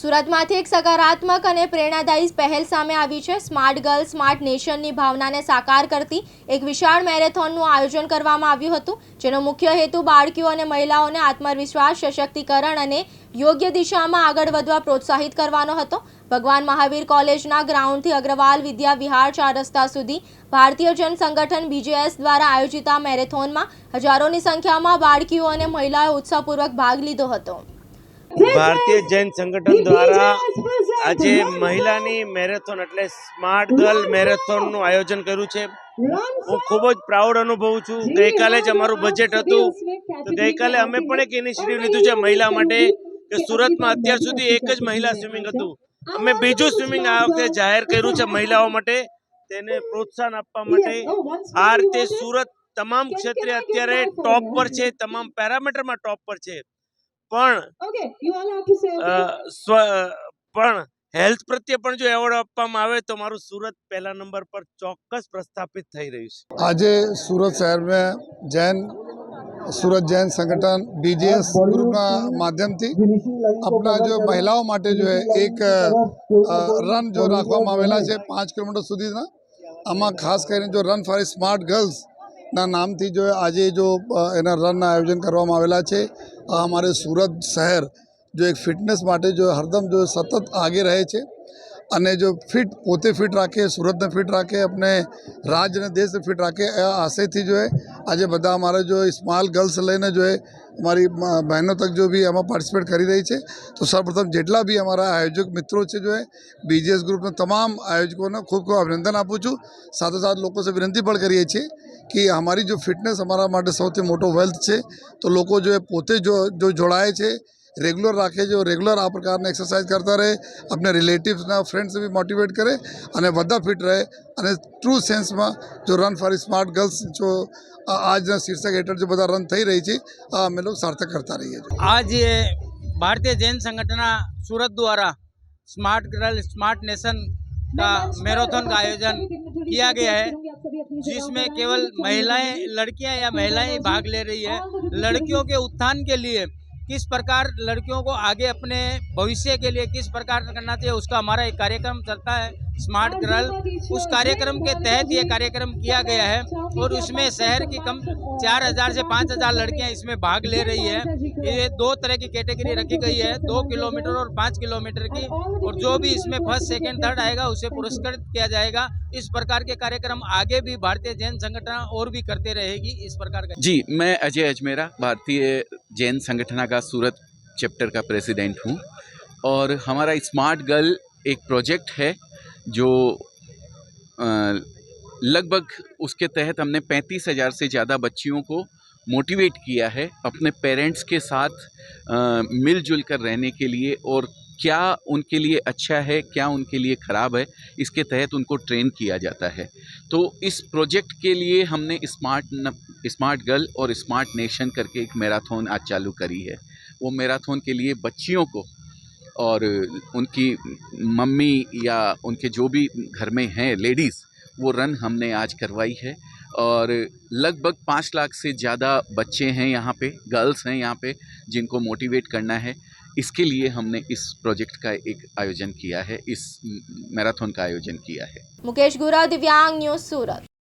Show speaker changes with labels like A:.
A: સુરતમાંથી એક સકારાત્મક અને પ્રેરણાદાયી પહેલ સામે આવી છે। સ્માર્ટ ગર્લ સ્માર્ટ નેશનની ભાવનાને સાકાર કરતી એક વિશાળ મેરેથોનનું આયોજન કરવામાં આવ્યું હતું, જેનો મુખ્ય હેતુ બાળકીઓ અને મહિલાઓને આત્મવિશ્વાસ, સશક્તિકરણ અને યોગ્ય દિશામાં આગળ વધવા પ્રોત્સાહિત કરવાનો હતો। ભગવાન મહાવીર કોલેજના ગ્રાઉન્ડથી અગ્રવાલ વિદ્યા વિહાર 4 રસ્તા સુધી ભારતીય જન સંગઠન BJS દ્વારા આયોજિત આ મેરેથોનમાં હજારોની સંખ્યામાં બાળકીઓ અને મહિલાઓએ ઉત્સાહપૂર્વક ભાગ લીધો હતો।
B: भारतीय जैन संगठन द्वारा आज महिला मैरेथोन एटले स्मार्ट गर्ल मैरेथोन नु आयोजन कर्यु छे। हूँ खूब ज प्राउड अनुभवुं छुं। गई काले ज अमारुं बजेट हतुं तो गई काले अमे पण एक इनिशिएटिव लीधुं छे महिला माटे के सूरत में अत्यार सुधी एक ज महिला स्विमिंग हतुं। अमे बीजुं स्विमिंग आ वखते जाहेर कर्युं छे महिलाओ माटे, तेने प्रोत्साहन आपवा माटे। आ रीते सूरत तमाम क्षेत्रे अत्यारे टॉप पर छे, तमाम पेरामीटर में टॉप पर छे। पण हेल्थ प्रत्ये पण जो एवॉर्ड आपवामां आवे तो मारू सूरत पहला नंबर पर चौक्कस प्रस्थापित थई रह्युं छे।
C: आज सूरत शहर में सूरत जैन संगठन BJS ग्रुप माध्यम थी अपना जो महिलाओं माटे जो है एक रन जो राखवामां आवेला छे 5 किलोमीटर सुधीना। आमां खास करीने जो रन फॉर स्मार्ट गर्ल्स ना नाम थी जो आज जो एना रन आयोजन करवामां आवेला छे। हमारे सूरत शहर जो एक फिटनेस माटे जो हरदम जो सतत आगे रहे छे अने जो फिट पोते फिट राखे, सूरत ने फिट राखे, अपने राज्य ने देश ने फिट राखे, आशय थी जो है आज बधा हमारे जो स्मॉल गर्ल्स लईने जो है हमारी बहनों तक जो भी एमां पार्टिसिपेट करी रही है। तो सर्वप्रथम जेटला भी हमारा आयोजक मित्रों से जो है BJS ग्रुप ने तमाम आयोजकों ने खूब खूब अभिनंदन आपू छूँ। साथ साथ लोगों से विनती पण करीए छीए कि हमारी जो फिटनेस हमारा माटे सौथी मोटो वेल्थ है, तो लोग जो है पोते जो जोड़ाए छे रेग्युलर राखे, जो रेग्युलर आ प्रकार एक्सरसाइज करता रहे, अपने रिलेटिव्स फ्रेंड्स से भी मोटिवेट करे और बधा फिट रहे। और ट्रू सेंस में जो रन फॉर स्मार्ट गर्ल्स जो आज शीर्षक हेठळ जो बधा रन थई रही है अमे लोग सार्थक करता रहीए।
D: आज ये भारतीय जैन संगठन सूरत द्वारा स्मार्ट गर्ल स्मार्ट नेशन का मैराथन का आयोजन किया गया है, जिसमें केवल महिलाएं, लड़कियां या महिलाएं भाग ले रही है। लड़कियों के उत्थान के लिए किस प्रकार लड़कियों को आगे अपने भविष्य के लिए किस प्रकार करना चाहिए, उसका हमारा एक कार्यक्रम चलता है स्मार्ट गर्ल। उस कार्यक्रम के तहत ये कार्यक्रम किया गया है और उसमें शहर की कम 4000 से 5000 लड़कियां इसमें भाग ले रही है। ये 2 तरह की कैटेगरी रखी गई है, 2 किलोमीटर और 5 किलोमीटर की, और जो भी इसमें फर्स्ट सेकंड थर्ड आएगा उसे पुरस्कृत किया जाएगा। इस प्रकार के कार्यक्रम आगे भी भारतीय जैन संगठन और भी करते रहेगी इस प्रकार का।
E: जी, मैं अजय अजमेरा भारतीय जैन संगठन का सूरत चैप्टर का प्रेसिडेंट हूँ और हमारा स्मार्ट गर्ल एक प्रोजेक्ट है जो लगभग उसके तहत हमने 35,000 से ज़्यादा बच्चियों को मोटिवेट किया है अपने पेरेंट्स के साथ मिलजुल कर रहने के लिए, और क्या उनके लिए अच्छा है क्या उनके लिए ख़राब है इसके तहत उनको ट्रेन किया जाता है। तो इस प्रोजेक्ट के लिए हमने स्मार्ट गर्ल और स्मार्ट नेशन करके एक मैराथन आज चालू करी है। वो मैराथन के लिए बच्चियों को और उनकी मम्मी या उनके जो भी घर में हैं लेडीज़, वो रन हमने आज करवाई है और लगभग 5 लाख से ज़्यादा बच्चे हैं यहाँ पे, गर्ल्स हैं यहाँ पे, जिनको मोटिवेट करना है। इसके लिए हमने इस प्रोजेक्ट का एक आयोजन किया है, इस मैराथन का आयोजन किया है।
A: मुकेश गुरा, दिव्यांग न्यूज़, सूरत।